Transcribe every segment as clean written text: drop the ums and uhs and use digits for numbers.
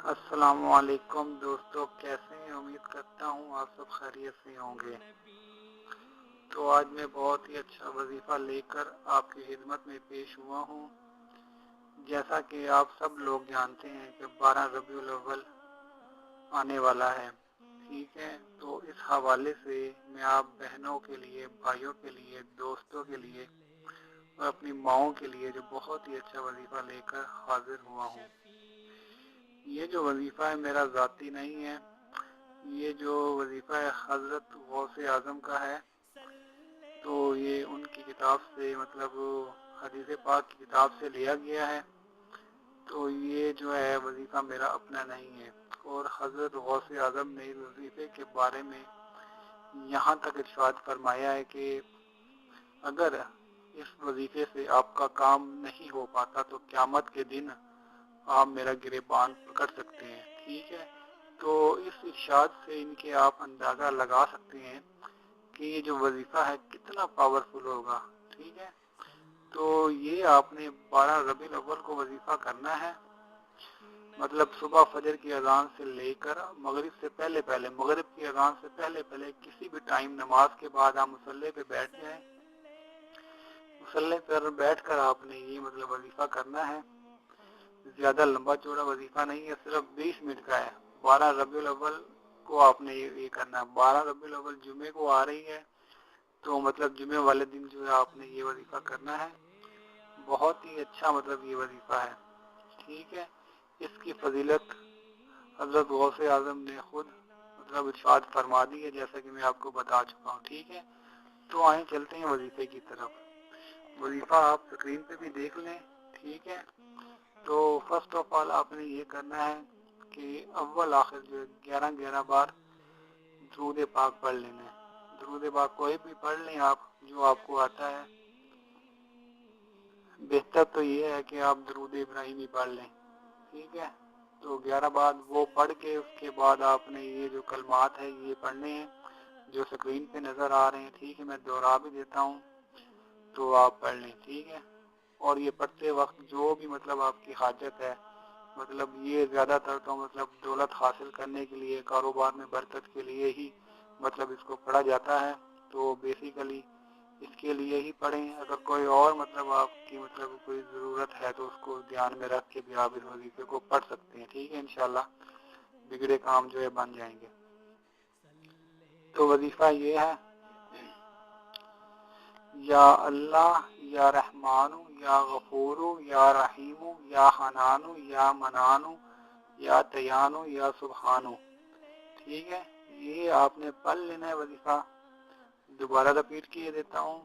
السلام علیکم دوستو، کیسے ہیں؟ امید کرتا ہوں آپ سب خیریت سے ہوں گے۔ تو آج میں بہت ہی اچھا وظیفہ لے کر آپ کی خدمت میں پیش ہوا ہوں۔ جیسا کہ آپ سب لوگ جانتے ہیں کہ 12 ربیع الاول آنے والا ہے، ٹھیک ہے؟ تو اس حوالے سے میں آپ بہنوں کے لیے، بھائیوں کے لیے، دوستوں کے لیے اور اپنی ماؤں کے لیے جو بہت ہی اچھا وظیفہ لے کر حاضر ہوا ہوں۔ یہ جو وظیفہ ہے میرا ذاتی نہیں ہے، یہ جو وظیفہ ہے حضرت غوث اعظم کا ہے۔ تو یہ ان کی کتاب سے، مطلب حدیث پاک کی کتاب سے لیا گیا ہے۔ تو یہ جو ہے وظیفہ میرا اپنا نہیں ہے، اور حضرت غوث اعظم نے اس وظیفے کے بارے میں یہاں تک ارشاد فرمایا ہے کہ اگر اس وظیفے سے آپ کا کام نہیں ہو پاتا تو قیامت کے دن آپ میرا گریبان پکڑ سکتے ہیں، ٹھیک ہے؟ تو اس ارشاد سے ان کے آپ اندازہ لگا سکتے ہیں کہ یہ جو وظیفہ ہے کتنا پاورفل ہوگا، ٹھیک ہے؟ تو یہ آپ نے 12 ربیع الاول کو وظیفہ کرنا ہے، مطلب صبح فجر کی اذان سے لے کر مغرب کی اذان سے پہلے کسی بھی ٹائم نماز کے بعد آپ مصلی پہ بیٹھ جائیں۔ مصلی پر بیٹھ کر آپ نے یہ مطلب وظیفہ کرنا ہے۔ زیادہ لمبا چوڑا وظیفہ نہیں ہے، صرف 20 منٹ کا ہے۔ 12 ربیع الاول کو آپ نے یہ کرنا ہے۔ 12 ربیع الاول جمعے کو آ رہی ہے، تو مطلب جمعے والے دن جو ہے آپ نے یہ وظیفہ کرنا ہے۔ بہت ہی اچھا مطلب یہ وظیفہ ہے، ٹھیک ہے؟ اس کی فضیلت حضرت غوث اعظم نے خود مطلب ارشاد فرما دی ہے، جیسا کہ میں آپ کو بتا چکا ہوں، ٹھیک ہے؟ تو آئیں چلتے ہیں وظیفے کی طرف۔ وظیفہ آپ اسکرین پہ بھی دیکھ لیں، ٹھیک ہے؟ تو فرسٹ آف آل آپ نے یہ کرنا ہے کہ اول آخر جو 11 بار درود پاک پڑھ لینا ہے۔ درود پاک کوئی بھی پڑھ لیں آپ، جو آپ کو آتا ہے۔ بہتر تو یہ ہے کہ آپ درود ابراہیمی پڑھ لیں، ٹھیک ہے؟ تو 11 بار وہ پڑھ کے اس کے بعد آپ نے یہ جو کلمات ہے یہ پڑھنے ہیں جو سکرین پہ نظر آ رہے ہیں، ٹھیک ہے؟ میں دوہرا بھی دیتا ہوں تو آپ پڑھ لیں، ٹھیک ہے؟ اور یہ پڑھتے وقت جو بھی مطلب آپ کی حاجت ہے، مطلب یہ زیادہ تر تو مطلب دولت حاصل کرنے کے لیے، کاروبار میں برکت کے لیے ہی مطلب اس کو پڑھا جاتا ہے، تو بیسیکلی اس کے لیے ہی پڑھیں۔ اگر کوئی اور مطلب آپ کی مطلب کوئی ضرورت ہے تو اس کو دھیان میں رکھ کے بھی آپ اس وظیفے کو پڑھ سکتے ہیں، ٹھیک ہے؟ انشاءاللہ بگڑے کام جو ہے بن جائیں گے۔ تو وظیفہ یہ ہے: یا اللہ، یا رحمانو، یا غفورو، یا رحیمو، یا حنانو، یا منانو، یا تیانو، یا سبحانو، ٹھیک ہے؟ یہ آپ نے پڑھ لینا ہے وظیفہ۔ دوبارہ رپیٹ کیے دیتا ہوں: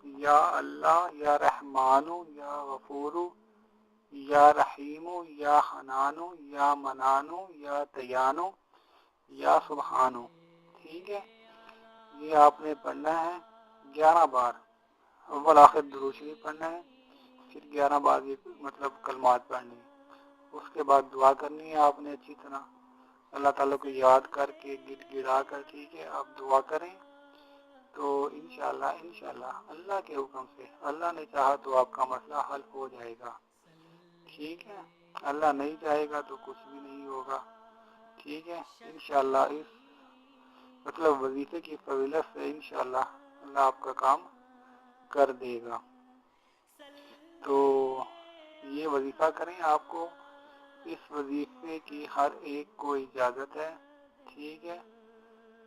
یا اللہ، یا رحمانو، یا غفورو، یا رحیمو، یا حنانو، یا منانو، یا تیانو، یا سبحانو، ٹھیک ہے؟ یہ آپ نے پڑھنا ہے 11 بار۔ اول آخر درود شریف پڑھنا ہے، پھر 11 بار یہ مطلب کلمات پڑھنی ہے۔ اس کے بعد دعا کرنی ہے آپ نے اچھی طرح، اللہ تعالیٰ کو یاد کر کے، گڑ گڑا کر، ٹھیک ہے؟ آپ دعا کریں تو انشاءاللہ اللہ کے حکم سے، اللہ نے چاہا تو آپ کا مسئلہ حل ہو جائے گا، ٹھیک ہے؟ اللہ نہیں چاہے گا تو کچھ بھی نہیں ہوگا، ٹھیک ہے؟ انشاءاللہ اس مطلب وظیفے کی فضیلت سے انشاءاللہ اللہ آپ کا کام کر دے گا۔ تو یہ وظیفہ کریں، آپ کو اس وظیفے کی ہر ایک کو اجازت ہے، ٹھیک ہے؟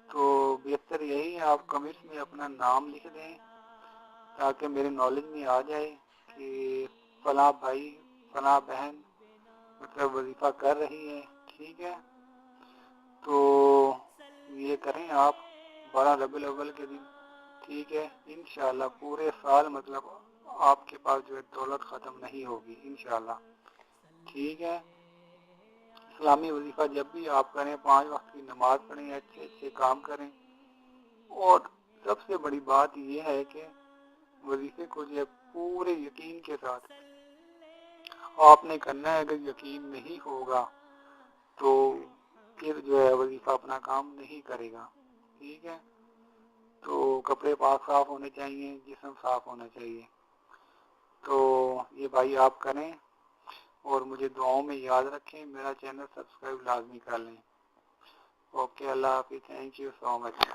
تو بہتر یہی ہے آپ کمنٹس میں اپنا نام لکھ دیں تاکہ میرے نالج میں آ جائے کہ فلاں بھائی، فلاں بہن مطلب وظیفہ کر رہی ہے، ٹھیک ہے؟ تو یہ کریں آپ 12 ربیع الاول کے دن، ٹھیک ہے؟ انشاءاللہ پورے سال مطلب آپ کے پاس جو ہے دولت ختم نہیں ہوگی انشاءاللہ، ٹھیک ہے؟ اسلامی وظیفہ جب بھی آپ کریں 5 وقت کی نماز پڑھیں، اچھے اچھے کام کریں، اور سب سے بڑی بات یہ ہے کہ وظیفے کو جو ہے پورے یقین کے ساتھ آپ نے کرنا ہے۔ اگر یقین نہیں ہوگا تو پھر جو ہے وظیفہ اپنا کام نہیں کرے گا، ٹھیک ہے؟ تو کپڑے پاک صاف ہونے چاہیے، جسم صاف ہونا چاہیے۔ تو یہ بھائی آپ کریں اور مجھے دعاؤں میں یاد رکھیں. میرا چینل سبسکرائب لازمی کر لیں. اوکے, اللہ حافظ. Thank you so much.